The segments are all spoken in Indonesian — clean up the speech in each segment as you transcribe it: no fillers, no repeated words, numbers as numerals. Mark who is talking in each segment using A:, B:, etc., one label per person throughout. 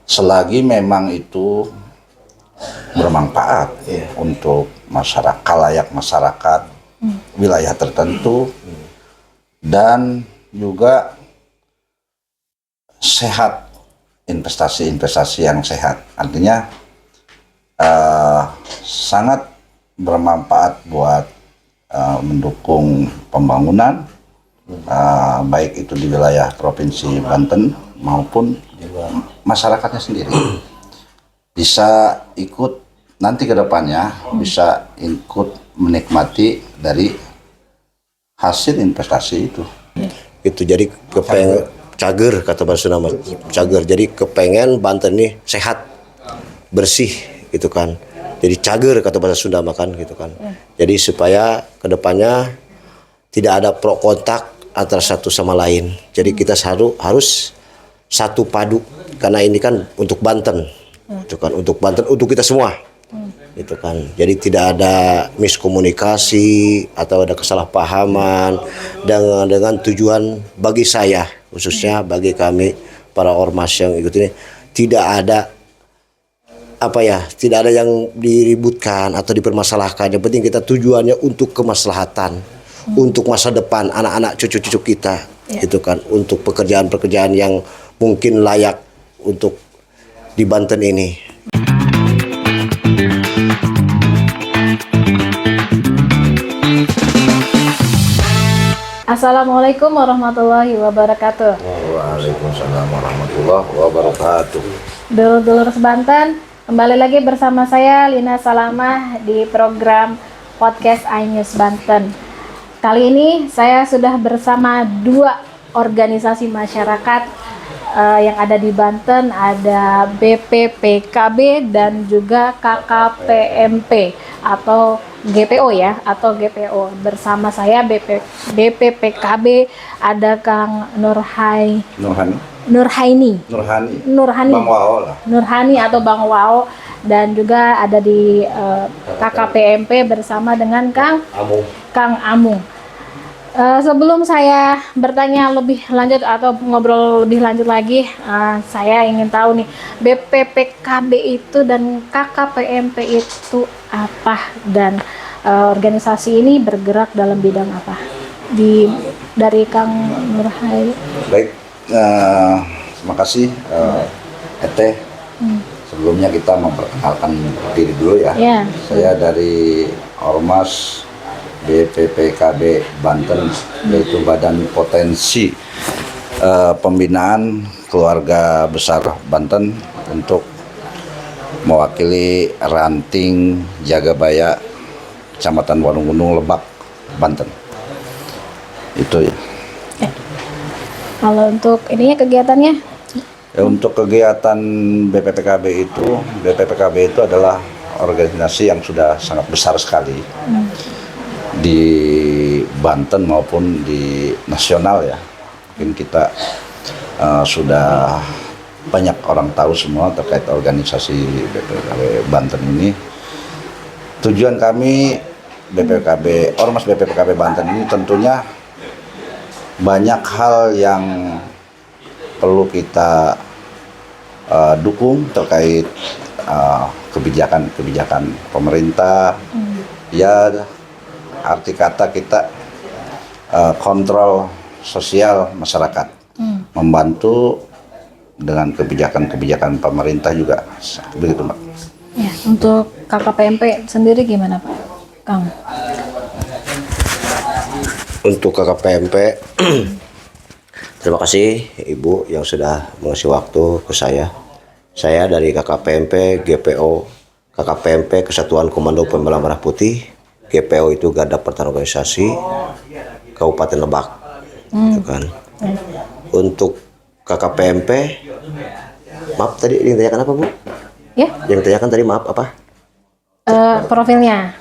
A: selagi memang itu bermanfaat untuk masyarakat, kalayak masyarakat wilayah tertentu dan juga sehat, investasi-investasi yang sehat. Artinya sangat bermanfaat buat mendukung pembangunan baik itu di wilayah Provinsi Banten maupun masyarakatnya sendiri. Bisa ikut nanti ke depannya, bisa ikut menikmati dari hasil investasi itu.
B: Itu jadi kepengen cager, kata bahasa Sunda, cager. Jadi kepengen Banten nih sehat, bersih gitu kan. Jadi cager kata bahasa Sunda makan gitu kan. Jadi supaya kedepannya tidak ada pro kontak antara satu sama lain. Jadi kita harus satu padu karena ini kan untuk Banten. Itu kan untuk Banten, untuk kita semua. Itu kan. Jadi tidak ada miskomunikasi atau ada kesalahpahaman dengan tujuan bagi saya, khususnya bagi kami para ormas yang ikut ini, tidak ada tidak ada yang diributkan atau dipermasalahkan. Yang penting kita tujuannya untuk kemaslahatan, untuk masa depan anak-anak cucu-cucu kita, itu kan, untuk pekerjaan-pekerjaan yang mungkin layak untuk di Banten ini.
C: Assalamualaikum warahmatullahi wabarakatuh.
A: Waalaikumsalam warahmatullahi wabarakatuh.
C: Dulur-dulur sebanten, kembali lagi bersama saya Lina Salamah di program podcast iNews Banten. Kali ini saya sudah bersama dua organisasi masyarakat yang ada di Banten, ada BPPKB dan juga KKPMP atau GPO ya, atau GPO. Bersama saya BPPKB ada Kang Nurhani Bang Wao lah. Nurhani atau Bang Wao, dan juga ada di KKPMP bersama dengan Kang Amung. Sebelum saya bertanya lebih lanjut atau ngobrol lebih lanjut lagi, saya ingin tahu nih, BPPKB itu dan KKPMP itu apa, dan organisasi ini bergerak dalam bidang apa? Dari Kang Nurhani.
A: Baik, terima kasih Ete. Sebelumnya kita memperkenalkan diri dulu ya. Saya dari Ormas BPPKB Banten, yaitu Badan Potensi Pembinaan Keluarga Besar Banten, untuk mewakili ranting Jagabaya Kecamatan Walungunung, Lebak, Banten. Itu ya.
C: Kalau untuk ininya kegiatannya?
A: Ya, untuk kegiatan BPPKB itu adalah organisasi yang sudah sangat besar sekali di Banten maupun di nasional ya. Mungkin kita sudah banyak orang tahu semua terkait organisasi BPPKB Banten ini. Tujuan kami Ormas BPPKB Banten ini tentunya banyak hal yang perlu kita dukung terkait kebijakan pemerintah. Ya, arti kata kita kontrol sosial masyarakat, membantu dengan kebijakan-kebijakan pemerintah juga, begitu Mbak.
C: Ya, untuk KKPMP sendiri gimana Pak Kang?
B: Untuk KKPMP, terima kasih Ibu yang sudah mengasih waktu ke saya. Saya dari KKPMP GPO, KKPMP Kesatuan Komando Pembela Merah Putih, GPO itu Garda Pertahanan Organisasi Kabupaten Lebak. Gitu kan. Untuk KKPMP, maaf tadi yang ditanyakan apa Bu?
C: Ya?
B: Yang ditanyakan tadi maaf apa?
C: Profilnya.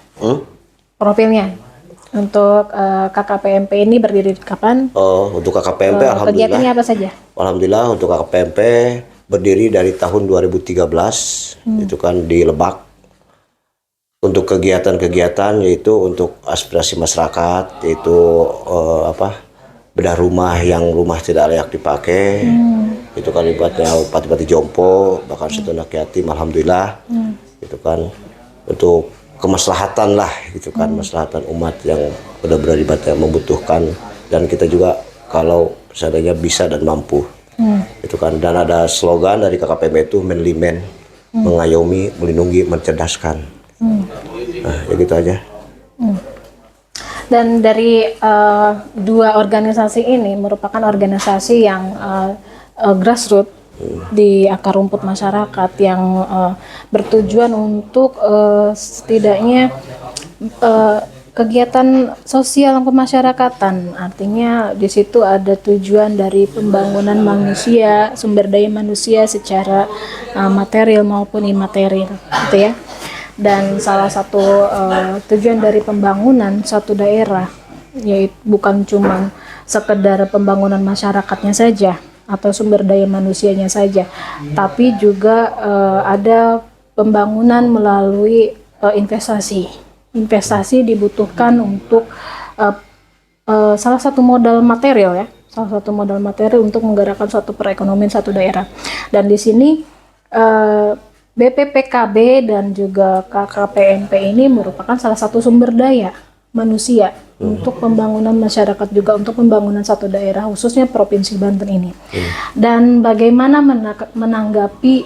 C: Profilnya. Untuk KKPMP ini berdiri kapan?
B: Oh, untuk KKPMP alhamdulillah.
C: Kegiatannya apa saja?
B: Alhamdulillah untuk KKPMP berdiri dari tahun 2013, itu kan di Lebak. Untuk kegiatan-kegiatan yaitu untuk aspirasi masyarakat, yaitu bedah rumah yang rumah tidak layak dipakai, itu kan ibaratnya pati-pati jompo, bahkan satu anak yatim, alhamdulillah, itu kan untuk kemaslahatan lah, gitu kan, maslahatan umat yang benar-benar ibaratnya membutuhkan, dan kita juga kalau seadanya bisa dan mampu, itu kan. Dan ada slogan dari KKPM itu menlimen, mengayomi, melindungi, mencerdaskan. Nah, ya gitu aja.
C: Dan dari dua organisasi ini merupakan organisasi yang grassroots di akar rumput masyarakat yang bertujuan untuk setidaknya kegiatan sosial kemasyarakatan. Artinya di situ ada tujuan dari pembangunan manusia, sumber daya manusia secara material maupun imaterial, gitu ya. Dan salah satu tujuan dari pembangunan suatu daerah yaitu bukan cuma sekedar pembangunan masyarakatnya saja atau sumber daya manusianya saja, tapi juga ada pembangunan melalui investasi. Investasi dibutuhkan untuk salah satu modal material ya, salah satu modal material untuk menggerakkan suatu perekonomian satu daerah. Dan di sini BPPKB dan juga KKPMP ini merupakan salah satu sumber daya manusia untuk pembangunan masyarakat, juga untuk pembangunan satu daerah, khususnya Provinsi Banten ini. Dan bagaimana menanggapi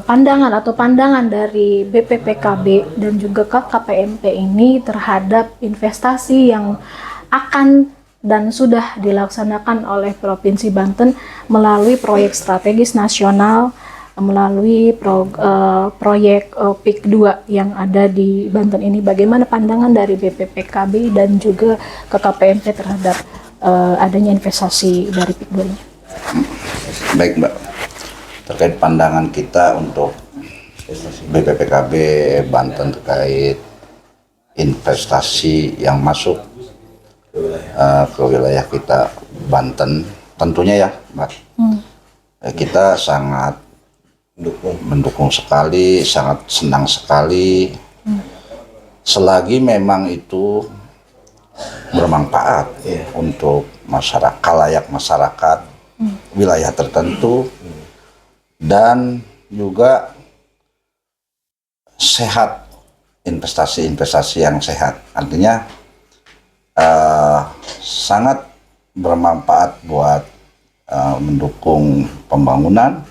C: pandangan dari BPPKB dan juga KKPMP ini terhadap investasi yang akan dan sudah dilaksanakan oleh Provinsi Banten melalui proyek strategis nasional, melalui proyek PIK 2 yang ada di Banten ini. Bagaimana pandangan dari BPPKB dan juga KKPMP terhadap adanya investasi dari PIK 2 ini?
A: Baik Mbak, terkait pandangan kita untuk BPPKB Banten terkait investasi yang masuk ke wilayah kita Banten, tentunya ya Mbak, kita sangat mendukung sekali, sangat senang sekali, selagi memang itu bermanfaat untuk masyarakat, layak masyarakat wilayah tertentu, dan juga sehat, investasi-investasi yang sehat. Artinya sangat bermanfaat buat mendukung pembangunan,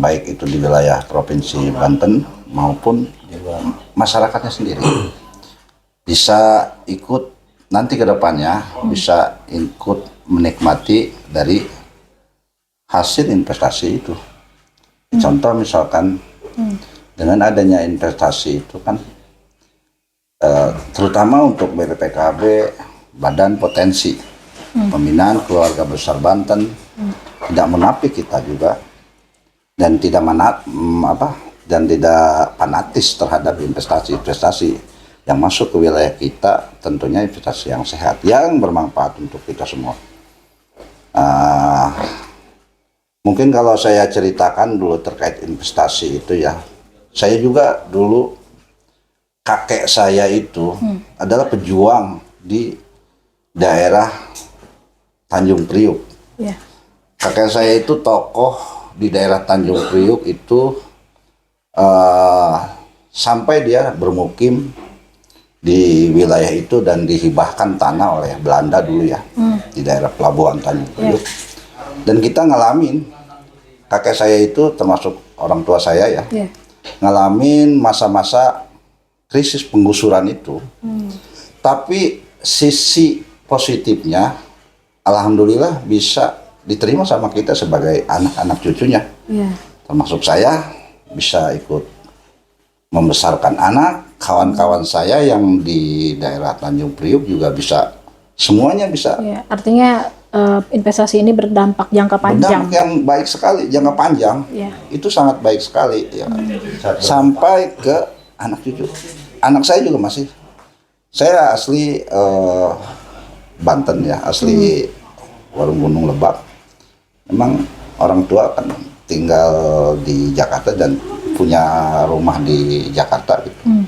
A: baik itu di wilayah Provinsi Banten maupun masyarakatnya sendiri. Bisa ikut nanti ke depannya, bisa ikut menikmati dari hasil investasi itu. Contoh misalkan dengan adanya investasi itu kan, terutama untuk BPPKB, Badan Potensi Pembinaan Keluarga Besar Banten, tidak menapik kita juga, dan tidak tidak fanatis terhadap investasi-investasi yang masuk ke wilayah kita, tentunya investasi yang sehat, yang bermanfaat untuk kita semua. Mungkin kalau saya ceritakan dulu terkait investasi itu ya, saya juga dulu, kakek saya itu adalah pejuang di daerah Tanjung Priuk. Kakek saya itu tokoh di daerah Tanjung Priuk itu, sampai dia bermukim di wilayah itu dan dihibahkan tanah oleh Belanda dulu ya, di daerah Pelabuhan Tanjung Priuk. Dan kita ngalamin, kakek saya itu termasuk orang tua saya ya, ngalamin masa-masa krisis penggusuran itu. Tapi sisi positifnya, alhamdulillah bisa diterima sama kita sebagai anak-anak cucunya. Termasuk saya bisa ikut membesarkan anak, kawan-kawan saya yang di daerah Tanjung Priuk juga bisa, semuanya bisa.
C: Artinya investasi ini berdampak jangka panjang.
A: Berdampak yang baik sekali, jangka panjang. Itu sangat baik sekali ya. Sampai ke anak cucu. Anak saya juga masih. Saya asli Banten ya, asli Warung Gunung Lebak. Memang orang tua kan tinggal di Jakarta dan punya rumah di Jakarta gitu.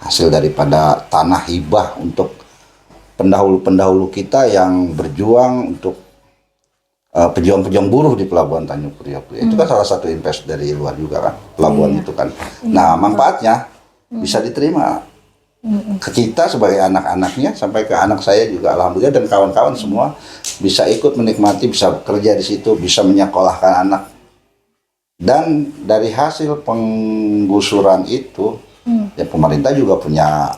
A: Hasil daripada tanah hibah untuk pendahulu-pendahulu kita yang berjuang untuk pejuang-pejuang buruh di Pelabuhan Tanjung Priok. Itu kan salah satu invest dari luar juga kan, pelabuhan itu kan. Nah, manfaatnya bisa diterima ke kita sebagai anak-anaknya, sampai ke anak saya juga alhamdulillah, dan kawan-kawan semua bisa ikut menikmati, bisa bekerja di situ, bisa menyekolahkan anak. Dan dari hasil penggusuran itu, ya pemerintah juga punya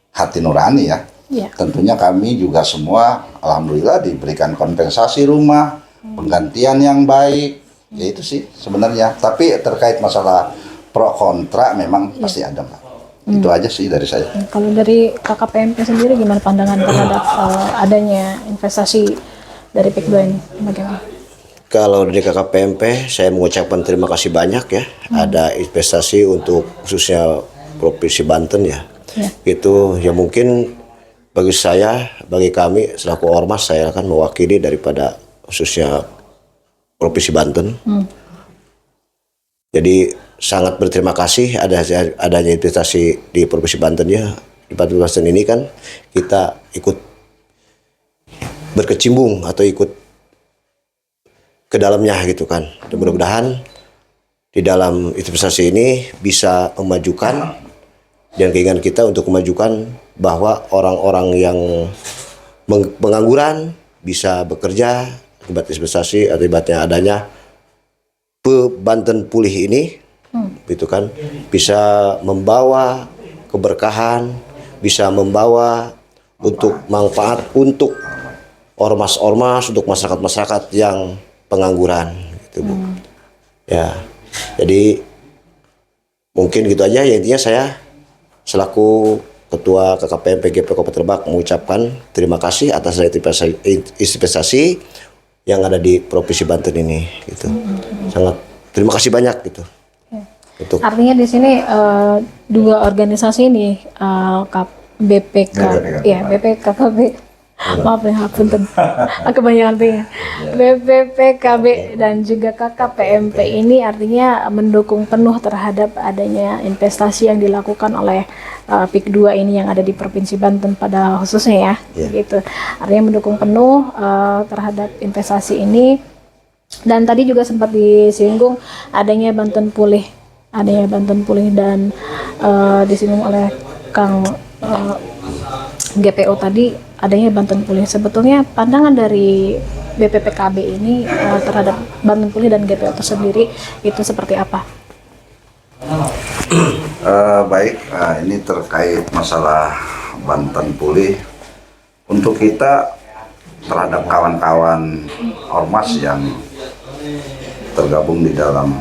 A: hati nurani ya. Tentunya kami juga semua alhamdulillah diberikan kompensasi rumah, penggantian yang baik, ya itu sih sebenarnya. Tapi terkait masalah pro kontra memang pasti ada, Mbak. Itu aja sih dari saya.
C: Kalau dari KKPMP sendiri gimana pandangan terhadap adanya investasi dari PIK 2 ini? Bagaimana?
B: Kalau dari KKPMP, saya mengucapkan terima kasih banyak ya. Ada investasi untuk khususnya Provinsi Banten ya. Itu ya mungkin bagi saya, bagi kami selaku ormas, saya akan mewakili daripada khususnya Provinsi Banten. Jadi sangat berterima kasih adanya investasi di Provinsi Banten ya. Di Banten ini kan kita ikut berkecimpung atau ikut ke dalamnya gitu kan. Dan mudah-mudahan di dalam investasi ini bisa memajukan dan keinginan kita untuk memajukan bahwa orang-orang yang pengangguran bisa bekerja akibat investasi, akibatnya adanya Banten Pulih ini, gitu kan, bisa membawa keberkahan, bisa membawa untuk manfaat untuk ormas-ormas, untuk masyarakat-masyarakat yang pengangguran, gitu Bu. Ya, jadi mungkin gitu aja ya, intinya saya selaku Ketua KKPMP GP Kabupaten Lebak mengucapkan terima kasih atas investasi yang ada di Provinsi Banten ini, gitu. Sangat terima kasih banyak gitu. Untuk
C: artinya di sini dua organisasi ini BPK, ya BPKKB. Maaf ya, punten. Kebanyakan pengen. BPPKB dan juga KKPMP ini artinya mendukung penuh terhadap adanya investasi yang dilakukan oleh PIK 2 ini yang ada di Provinsi Banten pada khususnya ya. Gitu. Artinya mendukung penuh terhadap investasi ini. Dan tadi juga sempat disinggung adanya Banten Pulih. Adanya Banten Pulih dan disinggung oleh Kang GPO tadi, adanya Banten Pulih. Sebetulnya pandangan dari BPPKB ini terhadap Banten Pulih dan GPO itu sendiri itu seperti apa?
A: Baik, ini terkait masalah Banten Pulih. Untuk kita terhadap kawan-kawan ormas yang tergabung di dalam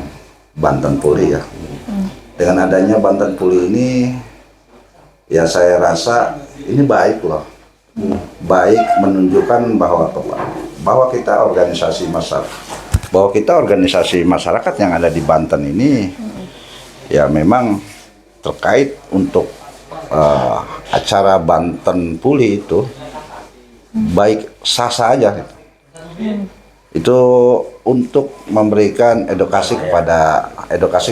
A: Banten Pulih ya. Dengan adanya Banten Pulih ini, ya saya rasa ini baik loh. Baik menunjukkan bahwa kita organisasi masyarakat yang ada di Banten ini ya memang terkait untuk acara Banten Pulih itu baik sah-sah aja gitu. Itu untuk memberikan edukasi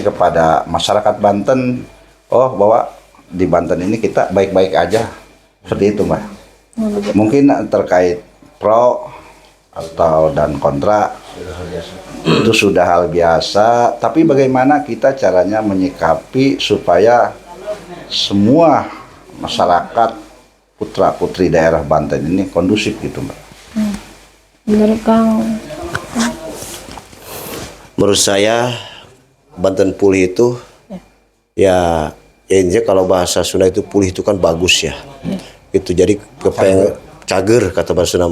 A: kepada masyarakat Banten, bahwa di Banten ini kita baik-baik aja, seperti itu Mbak. Mungkin terkait pro atau dan kontra itu sudah hal biasa, tapi bagaimana kita caranya menyikapi supaya semua masyarakat putra-putri daerah Banten ini kondusif gitu Mbak.
C: Menurut Kang?
B: Menurut saya Banten Pulih itu ya intinya kalau bahasa Sunda itu pulih itu kan bagus ya. Gitu, jadi kepengen cager kata bahasa Sunda,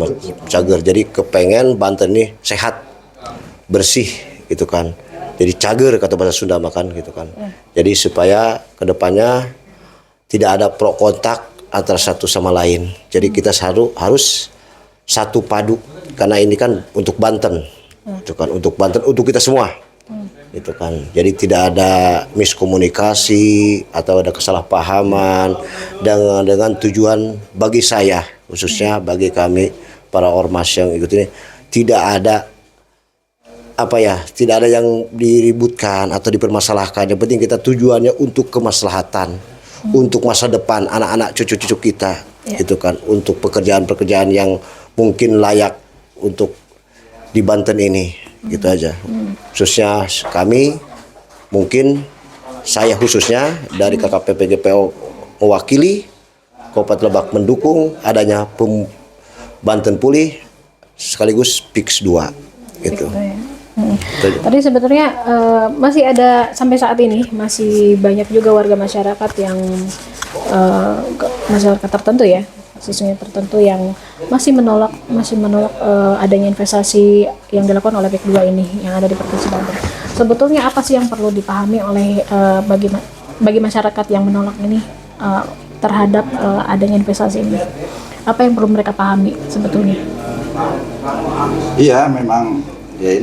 B: cager. Jadi kepengen Banten ini sehat, bersih gitu kan. Jadi cager kata bahasa Sunda makan gitu kan. Jadi supaya kedepannya tidak ada pro kontak antara satu sama lain. Jadi kita harus satu padu, karena ini kan untuk Banten, itu kan untuk Banten, untuk kita semua, itu kan. Jadi tidak ada miskomunikasi atau ada kesalahpahaman dengan tujuan bagi saya, khususnya bagi kami para ormas yang ikut ini, tidak ada tidak ada yang diributkan atau dipermasalahkan. Yang penting kita tujuannya untuk kemaslahatan, untuk masa depan anak-anak cucu-cucu kita, itu kan, untuk pekerjaan-pekerjaan yang mungkin layak untuk di Banten ini, gitu aja. Khususnya kami, mungkin saya khususnya dari KKP PGPO mewakili Kabupaten Lebak mendukung adanya Banten Pulih sekaligus PIKS 2 gitu.
C: Tadi sebetulnya masih ada sampai saat ini masih banyak juga warga masyarakat yang masyarakat tertentu ya, khususnya tertentu yang masih menolak adanya investasi yang dilakukan oleh PIK 2 ini yang ada di Provinsi Banten. Sebetulnya apa sih yang perlu dipahami oleh bagi masyarakat yang menolak ini terhadap adanya investasi ini? Apa yang perlu mereka pahami sebetulnya?
A: Iya, memang ya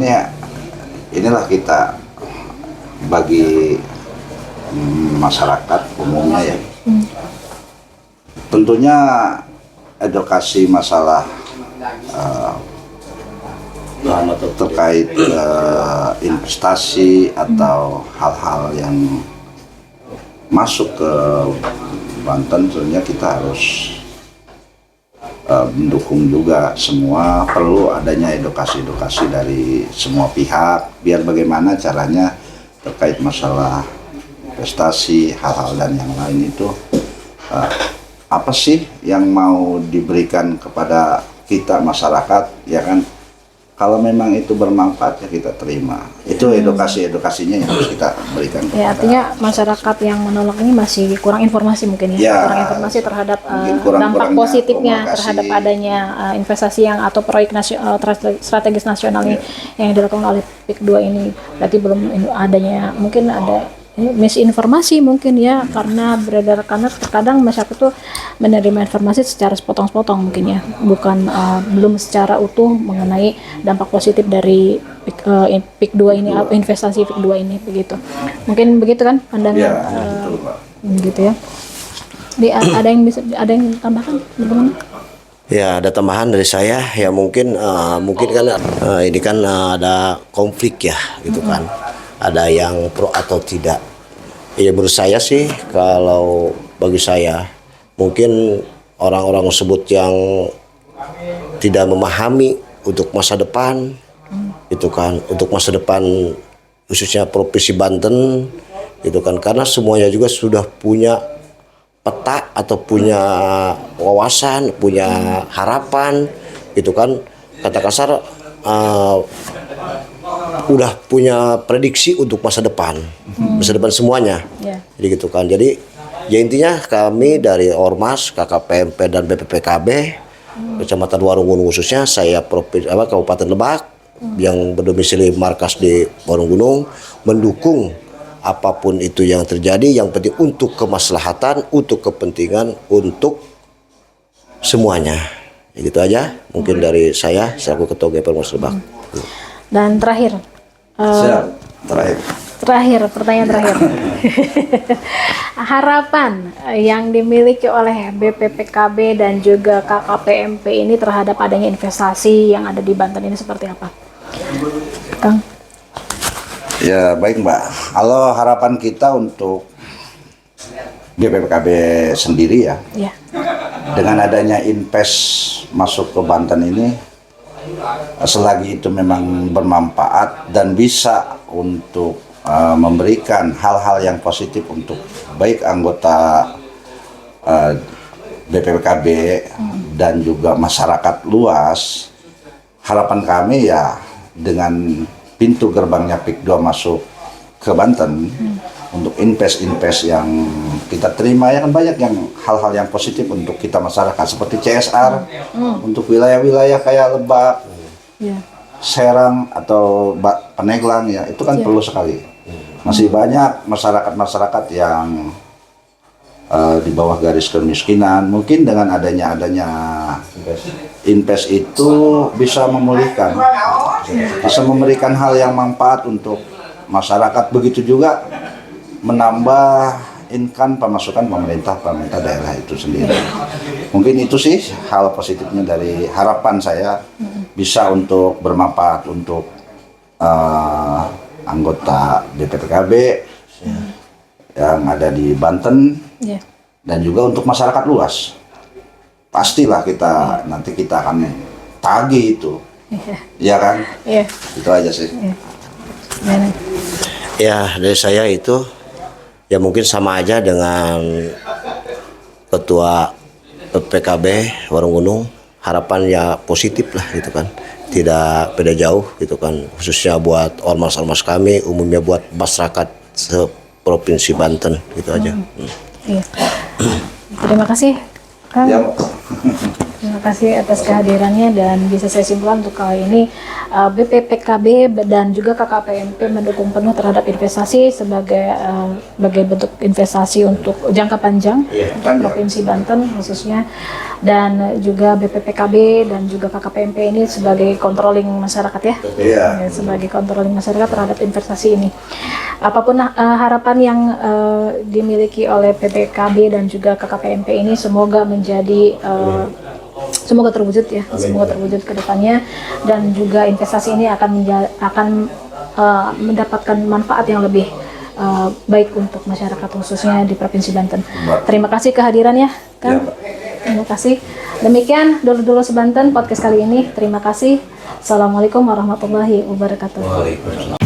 A: inilah kita bagi masyarakat umumnya ya. Tentunya edukasi masalah terkait investasi atau hal-hal yang masuk ke Banten, tentunya kita harus mendukung juga. Semua perlu adanya edukasi dari semua pihak biar bagaimana caranya terkait masalah investasi, hal-hal dan yang lain itu apa sih yang mau diberikan kepada kita masyarakat, ya kan? Kalau memang itu bermanfaat ya kita terima. Itu edukasinya yang harus kita berikan.
C: Ya, artinya masyarakat yang menolak ini masih kurang informasi mungkin ya, kurang informasi terhadap dampak positifnya terhadap adanya investasi yang atau proyek strategis nasional ini yang dilakukan oleh PIK 2 ini. Berarti belum adanya, mungkin ada misinformasi mungkin ya, karena terkadang masyarakat tuh menerima informasi secara sepotong-sepotong mungkin ya, bukan belum secara utuh mengenai dampak positif dari PIK 2 ini, investasi PIK 2 ini, begitu. Mungkin begitu kan pandangan gitu ya. Ada yang tambahkan bagaimana?
B: Ya, ada tambahan dari saya ya, mungkin kan ini kan ada konflik ya gitu kan. Ada yang pro atau tidak. Ya menurut saya sih, kalau bagi saya mungkin orang-orang tersebut yang tidak memahami untuk masa depan itu kan, untuk masa depan khususnya Provinsi Banten gitu kan, karena semuanya juga sudah punya peta atau punya wawasan, punya harapan gitu kan, kata kasar udah punya prediksi untuk masa depan semuanya. Jadi gitu kan. Jadi ya intinya kami dari Ormas, KKPMP dan BPPKB Kecamatan Warung Gunung, khususnya saya Kabupaten Lebak yang berdomisili markas di Warung Gunung, mendukung apapun itu yang terjadi, yang penting untuk kemaslahatan, untuk kepentingan, untuk semuanya. Ya gitu aja mungkin dari saya selaku Ketua GP Ormas Lebak.
C: Dan terakhir, pertanyaan terakhir. Harapan yang dimiliki oleh BPPKB dan juga KKPMP ini terhadap adanya investasi yang ada di Banten ini seperti apa, Kang?
A: Ya baik Mbak, kalau harapan kita untuk BPPKB sendiri ya, dengan adanya invest masuk ke Banten ini, selagi itu memang bermanfaat dan bisa untuk memberikan hal-hal yang positif untuk baik anggota BPPKB dan juga masyarakat luas, harapan kami ya dengan pintu gerbangnya PIK 2 masuk ke Banten untuk invest yang kita terima, ya kan banyak yang hal-hal yang positif untuk kita masyarakat seperti CSR untuk wilayah-wilayah kayak Lebak, Serang atau Paneglang ya, itu kan perlu sekali. Masih banyak masyarakat yang di bawah garis kemiskinan. Mungkin dengan adanya invest itu bisa memulihkan, bisa memberikan hal yang manfaat untuk masyarakat. Begitu juga menambah income pemasukan pemerintah daerah itu sendiri. Mungkin itu sih hal positifnya dari harapan saya, bisa untuk bermanfaat untuk anggota BPPKB yang ada di Banten dan juga untuk masyarakat luas. Pastilah nanti kita akan tagih itu Iya kan?
C: Iya.
A: Itu aja sih.
C: Gimana?
B: Ya dari saya itu ya mungkin sama aja dengan ketua PKB Warung Gunung, harapan ya positif lah gitu kan, tidak beda jauh gitu kan, khususnya buat ormas-ormas kami, umumnya buat masyarakat seprovinsi Banten gitu aja.
C: Iya. Terima kasih Kang.
A: Ya, Pak.
C: Terima kasih atas kehadirannya, dan bisa saya simpulkan untuk kali ini BPPKB dan juga KKPMP mendukung penuh terhadap investasi sebagai bentuk investasi untuk jangka panjang untuk Provinsi Banten khususnya, dan juga BPPKB dan juga KKPMP ini sebagai controlling masyarakat ya.
A: Iya.
C: Ya, sebagai controlling masyarakat terhadap investasi ini. Apapun harapan yang dimiliki oleh PPKB dan juga KKPMP ini semoga menjadi semoga terwujud ya, semoga terwujud ke depannya, dan juga investasi ini akan mendapatkan manfaat yang lebih baik untuk masyarakat khususnya di Provinsi Banten. Terima kasih kehadirannya, Kang.
A: Ya, Pak.
C: Terima kasih. Demikian dulu Sebanten podcast kali ini. Terima kasih. Assalamualaikum warahmatullahi wabarakatuh.
A: Waalaikumsalam.